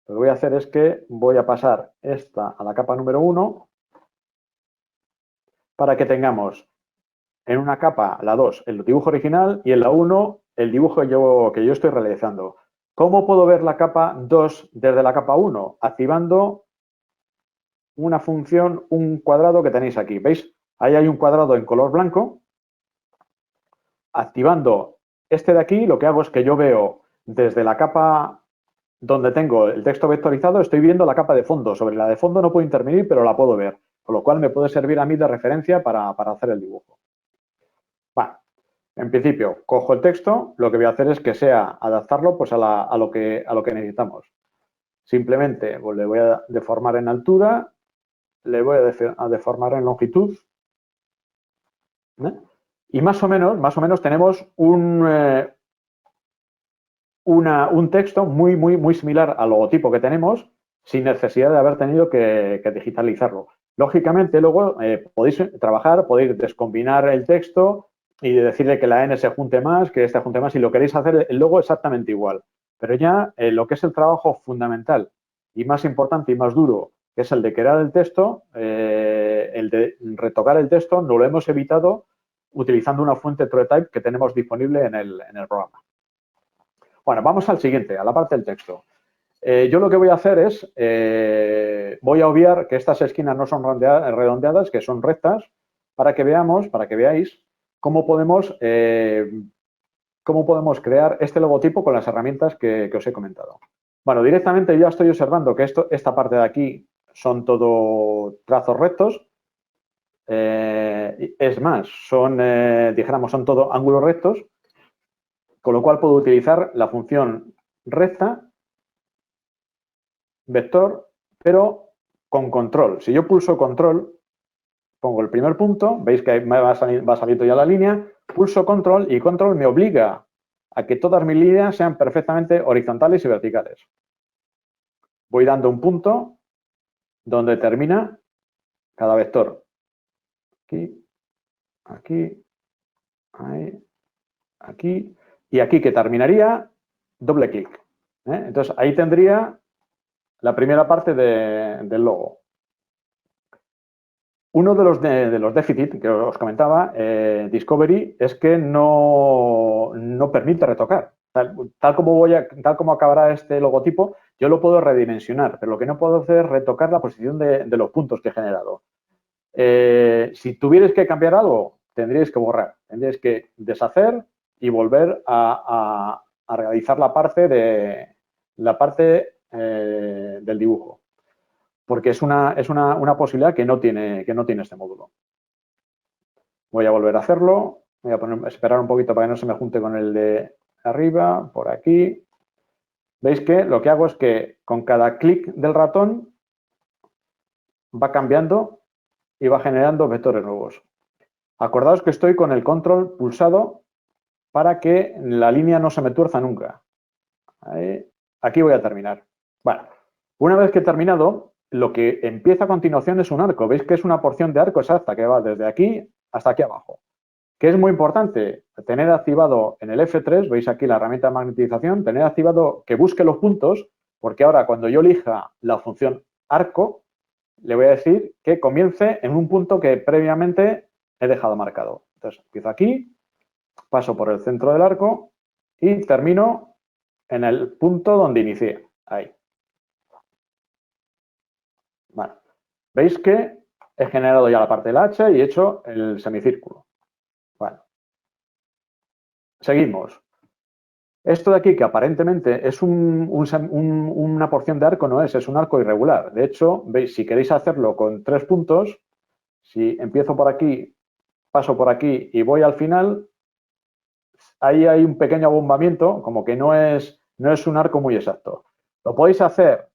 Lo que voy a hacer es que voy a pasar esta a la capa número 1 para que tengamos en una capa, la 2, el dibujo original y en la 1 el dibujo que yo estoy realizando. ¿Cómo puedo ver la capa 2 desde la capa 1? Activando una función, un cuadrado que tenéis aquí. ¿Veis? Ahí hay un cuadrado en color blanco. Activando este de aquí, lo que hago es que yo veo desde la capa donde tengo el texto vectorizado, estoy viendo la capa de fondo. Sobre la de fondo no puedo intervenir, pero la puedo ver. Con lo cual me puede servir a mí de referencia para hacer el dibujo. Bueno, en principio, cojo el texto, lo que voy a hacer es que sea adaptarlo pues, a lo que necesitamos. Simplemente pues, le voy a deformar en altura, le voy a deformar en longitud. Y más o menos tenemos un texto muy similar al logotipo que tenemos sin necesidad de haber tenido que digitalizarlo. Lógicamente, luego podéis trabajar, podéis descombinar el texto y decirle que la N se junte más, que esta junte más, y lo queréis hacer el logo exactamente igual. Pero ya lo que es el trabajo fundamental y más importante y más duro, que es el de crear el texto, el de retocar el texto, no lo hemos evitado utilizando una fuente TrueType que tenemos disponible en el programa. Bueno, vamos al siguiente, a la parte del texto. Yo lo que voy a hacer es, voy a obviar que estas esquinas no son redondeadas, que son rectas, para que veáis cómo podemos crear este logotipo con las herramientas que os he comentado. Bueno, directamente ya estoy observando que esta parte de aquí son todo trazos rectos. Es más, son todo ángulos rectos, con lo cual puedo utilizar la función recta, vector, pero con control. Si yo pulso control, pongo el primer punto, veis que va saliendo ya la línea, pulso control y control me obliga a que todas mis líneas sean perfectamente horizontales y verticales. Voy dando un punto donde termina cada vector. Aquí, aquí, ahí, aquí y aquí que terminaría, doble clic. Entonces ahí tendría la primera parte del logo. Uno de los déficits que os comentaba, Discovery, es que no permite retocar. Tal como acabará este logotipo, yo lo puedo redimensionar, pero lo que no puedo hacer es retocar la posición de los puntos que he generado. Si tuvierais que cambiar algo, tendríais que borrar, tendríais que deshacer y volver a realizar la parte del dibujo. Porque es una posibilidad que no tiene este módulo. Voy a volver a hacerlo. Voy a esperar un poquito para que no se me junte con el de arriba, por aquí. Veis que lo que hago es que con cada clic del ratón va cambiando y va generando vectores nuevos. Acordaos que estoy con el control pulsado para que la línea no se me tuerza nunca. Ahí. Aquí voy a terminar. Bueno, una vez que he terminado, lo que empieza a continuación es un arco. Veis que es una porción de arco exacta que va desde aquí hasta aquí abajo. Que es muy importante tener activado en el F3, veis aquí la herramienta de magnetización, tener activado que busque los puntos, porque ahora cuando yo elija la función arco, le voy a decir que comience en un punto que previamente he dejado marcado. Entonces, empiezo aquí, paso por el centro del arco y termino en el punto donde inicié. Ahí. Vale. Veis que he generado ya la parte del hacha y he hecho el semicírculo. Bueno. Seguimos. Esto de aquí, que aparentemente es una porción de arco, no es un arco irregular. De hecho, veis, si queréis hacerlo con 3 puntos, si empiezo por aquí, paso por aquí y voy al final, ahí hay un pequeño abombamiento, como que no es un arco muy exacto. Lo podéis hacer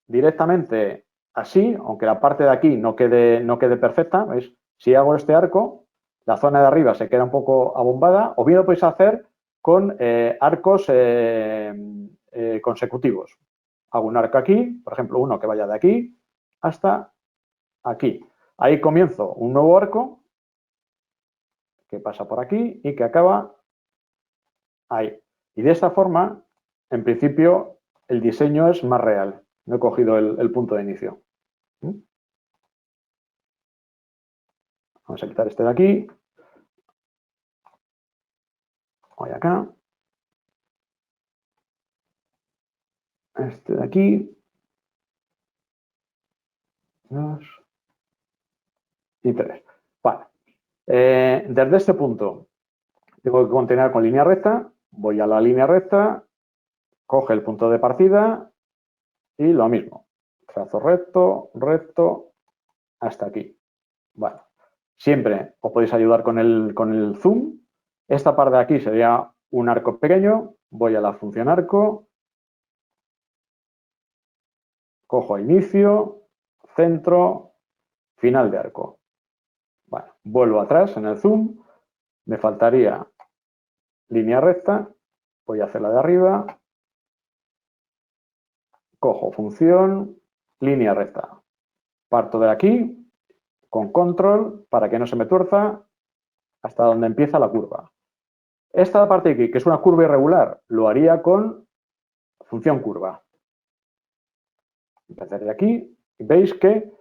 directamente así, aunque la parte de aquí no quede perfecta. ¿Veis? Si hago este arco, la zona de arriba se queda un poco abombada, o bien lo podéis hacer con arcos consecutivos. Hago un arco aquí, por ejemplo, uno que vaya de aquí hasta aquí. Ahí comienzo un nuevo arco que pasa por aquí y que acaba ahí. Y de esta forma, en principio, el diseño es más real. No he cogido el punto de inicio. Vamos a quitar este de aquí. Voy acá. Este de aquí. 2 y 3. Vale. Desde este punto tengo que continuar con línea recta. Voy a la línea recta, coge el punto de partida y lo mismo. Trazo recto, recto, hasta aquí. Bueno, siempre os podéis ayudar con el zoom. Esta parte de aquí sería un arco pequeño. Voy a la función arco. Cojo inicio, centro, final de arco. Bueno, vuelvo atrás en el zoom. Me faltaría línea recta. Voy a hacer la de arriba. Cojo función, línea recta. Parto de aquí con control para que no se me tuerza hasta donde empieza la curva. Esta parte de aquí, que es una curva irregular, lo haría con función curva. Empezaré de aquí y veis que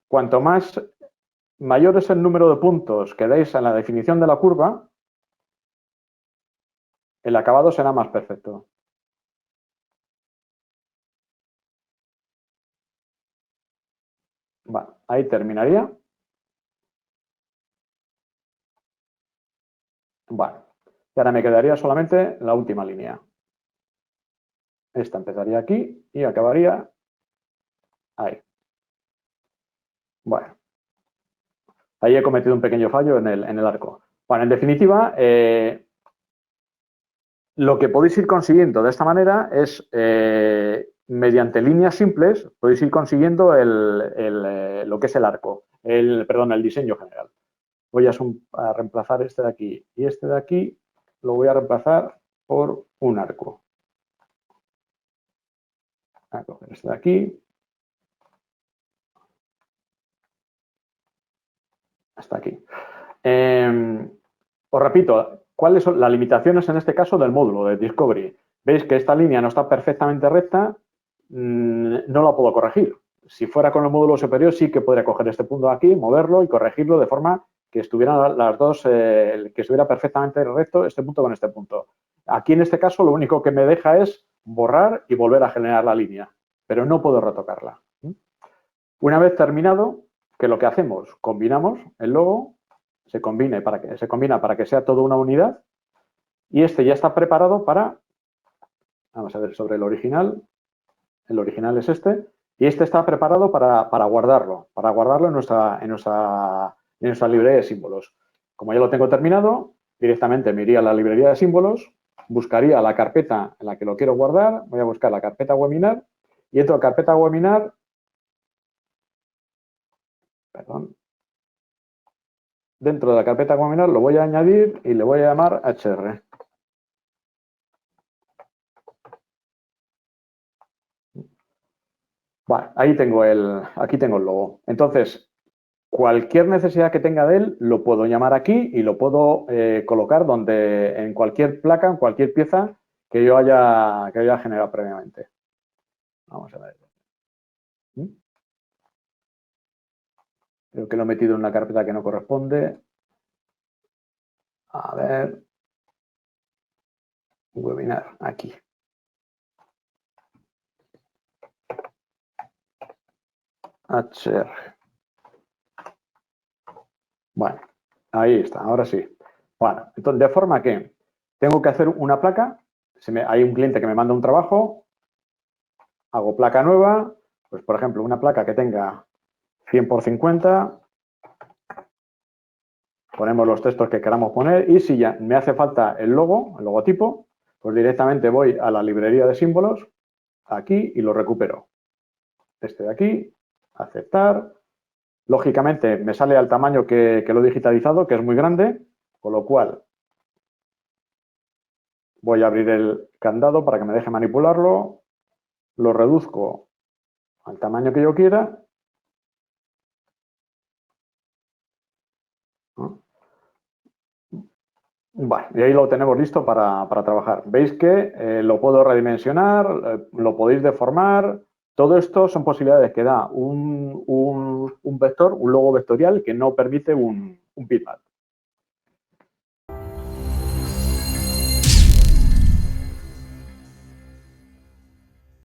cuanto mayor es el número de puntos que deis en la definición de la curva, el acabado será más perfecto. Vale, ahí terminaría. Vale, y ahora me quedaría solamente la última línea. Esta empezaría aquí y acabaría ahí. Bueno, ahí he cometido un pequeño fallo en el arco. Bueno, en definitiva, lo que podéis ir consiguiendo de esta manera es, mediante líneas simples, podéis ir consiguiendo lo que es el arco, el diseño general. Voy a reemplazar este de aquí y este de aquí lo voy a reemplazar por un arco. Voy a coger este de aquí. Hasta aquí. Os repito, ¿cuáles son las limitaciones en este caso del módulo de Discovery? Veis que esta línea no está perfectamente recta, no la puedo corregir. Si fuera con el módulo superior sí que podría coger este punto de aquí, moverlo y corregirlo de forma que estuvieran las dos, que estuviera perfectamente recto este punto con este punto. Aquí en este caso lo único que me deja es borrar y volver a generar la línea, pero no puedo retocarla. Una vez terminado, ¿qué es lo que hacemos? Combinamos el logo, se combina para que sea toda una unidad y este ya está preparado para, vamos a ver sobre el original es este, y este está preparado para guardarlo en nuestra librería de símbolos. Como ya lo tengo terminado, directamente me iría a la librería de símbolos, buscaría la carpeta en la que lo quiero guardar, voy a buscar la carpeta webinar y dentro de la carpeta webinar, dentro de la carpeta webinar lo voy a añadir y le voy a llamar HR. Vale, aquí tengo el logo. Entonces, cualquier necesidad que tenga de él, lo puedo llamar aquí y lo puedo colocar en cualquier placa, en cualquier pieza que yo haya generado previamente. Vamos a ver. Creo que lo he metido en una carpeta que no corresponde. A ver. Webinar, aquí. HR. Bueno, ahí está, ahora sí. Bueno, entonces, de forma que tengo que hacer una placa. Hay un cliente que me manda un trabajo, hago placa nueva, pues por ejemplo, una placa que tenga 100 por 50, ponemos los textos que queramos poner y si ya me hace falta el logo, el logotipo, pues directamente voy a la librería de símbolos, aquí y lo recupero. Este de aquí, aceptar. Lógicamente me sale al tamaño que lo he digitalizado, que es muy grande, con lo cual voy a abrir el candado para que me deje manipularlo, lo reduzco al tamaño que yo quiera. Vale, y ahí lo tenemos listo para trabajar. Veis que lo puedo redimensionar, lo podéis deformar. Todo esto son posibilidades que da un vector, un logo vectorial que no permite un bitmap.